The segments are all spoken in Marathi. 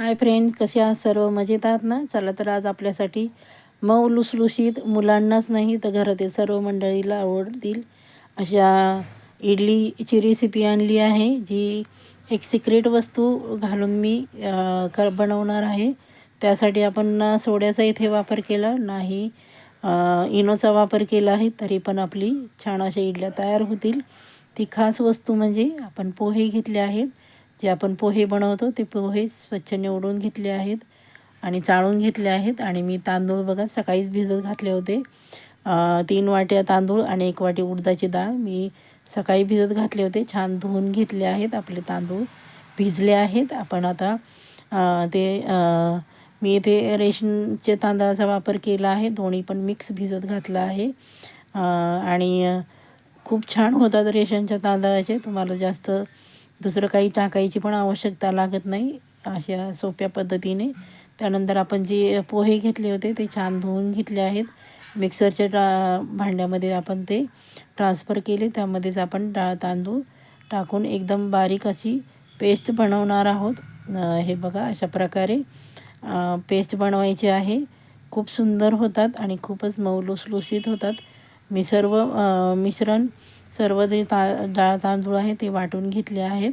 हाय फ्रेंड्स, कसे आहात सर्व? मजेत आहात ना? चला तर आज आपल्यासाठी मऊ लुसलुशीत, मुलांनाच नाही तर घरातील सर्व मंडळीला आवडतील अशा इडलीची रेसिपी आणली आहे, जी एक सिक्रेट वस्तू घालून मी बनवणार आहे. त्यासाठी आपण ना सोड्याचा इथे वापर केला नाही, इनोचा वापर केला आहे, तरी पण आपली छान अशा इडल्या तयार होतील. ती खास वस्तू म्हणजे आपण पोहे घेतले आहेत. जे आपण पोहे बनवतो ते पोहे स्वच्छ निवडून घेतले आहेत आणि चाळून घेतले आहेत. आणि मी तांदूळ बघा सकाळीच भिजत घातले होते. 3 वाट्या तांदूळ आणि 1 वाटी उडदाची डाळ मी सकाळी भिजत घातले होते. छान धुवून घेतले आहेत. आपले तांदूळ भिजले आहेत. आपण आता मी इथे रेशनच्या तांदळाचा वापर केला आहे. दोन्ही पण मिक्स भिजत घातला आहे. आणि खूप छान होतात रेशनच्या तांदळाचे. तुम्हाला जास्त दुसरं काही टाकायची पण आवश्यकता लागत नाही अशा सोप्या पद्धतीने. त्यानंतर आपण जे पोहे घेतले होते ते छान धुवून घेतले आहेत. मिक्सरच्या भांड्यामध्ये आपण ते ट्रान्सफर केले. त्यामध्येच आपण डाळ तांदूळ टाकून एकदम बारीक अशी पेस्ट बनवणार आहोत. हे बघा अशा प्रकारे पेस्ट बनवायची आहे. खूप सुंदर होतात आणि खूपच मऊ लुसलुशीत होतात. मी मिश्रण सर्व जे डाळ तांदूळ आहे ते वाटून घेतले आहेत.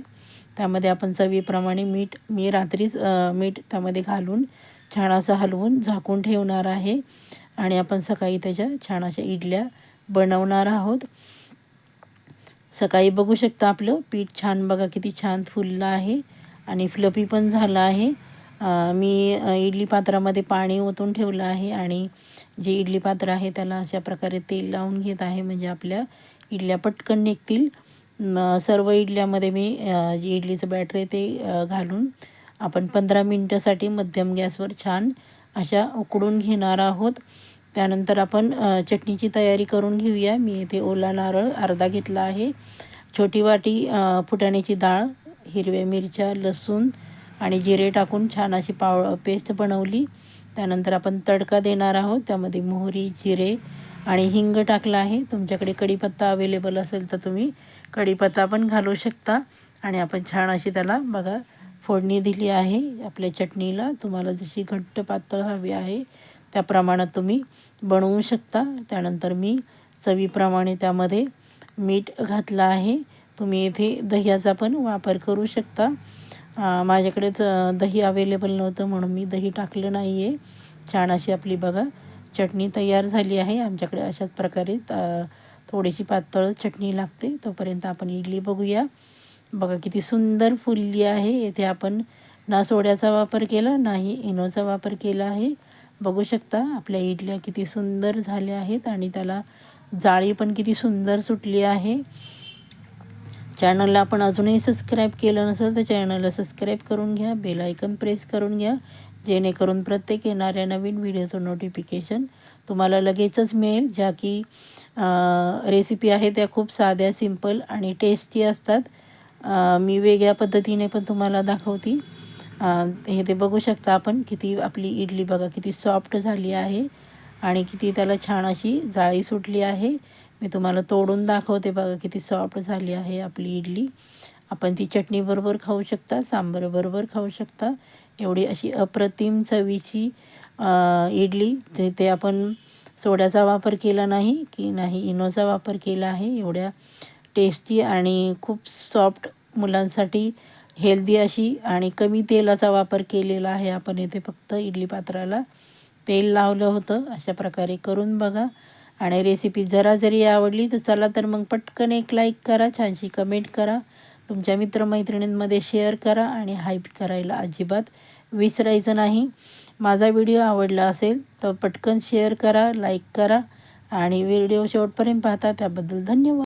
त्यामध्ये आपण चवीप्रमाणे मीठ, मी रात्रीच मीठ त्यामध्ये घालून छान असं हलवून झाकून ठेवणार आहे. आणि आपण सकाळी त्याच्या छान अशा इडल्या बनवणार आहोत. सकाळी बघू शकता आपलं पीठ छान बघा किती छान फुललं आहे आणि फ्लफी पण झालं आहे. मी इडली पात्रामध्ये पाणी ओतून ठेवलं आहे आणि जे इडली पात्र आहे त्याला अशा प्रकारे तेल लावून घेत आहे, म्हणजे आपल्या इडल्या पटकन निघतील. सर्व इडल्यामध्ये मी जे इडलीचं बॅटर आहे ते घालून आपण 15 मिनटासाठी मध्यम गॅसवर छान अशा उकडून घेणार आहोत. त्यानंतर आपण चटणीची तयारी करून घेऊया. मी इथे ओला नारळ अर्धा घेतला आहे. छोटी वाटी फुटाण्याची डाळ, हिरव्या मिरच्या, लसूण आणि जिरे टाकून छान अशी पेस्ट बनवली. त्यानंतर आपण तडका देणार आहोत. त्यामध्ये मोहरी, जिरे आणि हिंग टाकला आहे. तुमच्याकडे कढीपत्ता अवेलेबल असेल तर तुम्ही कढीपत्ता पण घालू शकता. आणि आपण छान अशी त्याला बघा फोडणी दिली आहे आपल्या चटणीला. तुम्हाला जशी घट्ट पातळ हवी आहे त्या प्रमाणात तुम्ही बनवू शकता. त्यानंतर मी चवीप्रमाणे त्यामध्ये मीठ घातलं आहे. तुम्ही इथे दह्याचा पण वापर करू शकता. माझ्याकडेच दही अवेलेबल नव्हतं म्हणून मी दही टाकलं नाही आहे. छान अशी आपली बघा चटणी तयार झाली आहे. आमच्याकडे अशाच प्रकारे थोडीशी पातळ चटणी लागते. तोपर्यंत आपण इडली बघूया. बघा किती सुंदर फुलली आहे. येथे आपण ना सोड्याचा वापर केला नाही इनोचा वापर केला आहे. बघू शकता आपल्या इडल्या किती सुंदर झाल्या आहेत आणि त्याला जाळी पण किती सुंदर सुटली आहे. चॅनलला आपण अजूनही सबस्क्राईब केलं नसेल तर चॅनलला सबस्क्राईब करून घ्या. बेल आयकन प्रेस करून घ्या, जेणेकरून प्रत्येक येणाऱ्या नवीन व्हिडिओचं नोटिफिकेशन तुम्हाला लगेचच मिळेल. ज्या की रेसिपी आहे त्या खूप साध्या, सिंपल आणि टेस्टी असतात. मी वेगळ्या पद्धतीने पण तुम्हाला दाखवते. हे ते बघू शकता आपण किती आपली इडली बघा किती सॉफ्ट झाली आहे आणि किती त्याला छान अशी जाळी सुटली आहे. मी तुम्हाला तोडून दाखवते. बघा किती सॉफ्ट झाली आहे आपली इडली. आपण ती चटणीबरोबर खाऊ शकता, सांबारबरोबर खाऊ शकता. एवढी अशी अप्रतिम चवीची इडली, जिथे आपण सोड्याचा वापर केला नाही की नाही इनोचा वापर केला आहे. एवढ्या टेस्टी आणि खूप सॉफ्ट, मुलांसाठी हेल्दी अशी आणि कमी तेलाचा वापर केलेला आहे. आपण इथे फक्त इडली पात्राला तेल लावलं होतं. अशा प्रकारे करून बघा. आणि रेसिपी जरा जरी आवडली तर चला तर मग पटकन एक लाईक करा, छानशी कमेंट करा, तुमच्या मित्रमैत्रिणींमध्ये शेअर करा आणि हाईप करायला अजिबात विसरायचं नाही. माझा व्हिडिओ आवडला असेल तर पटकन शेअर करा, लाईक करा आणि व्हिडिओ शेवटपर्यंत पाहता त्याबद्दल धन्यवाद.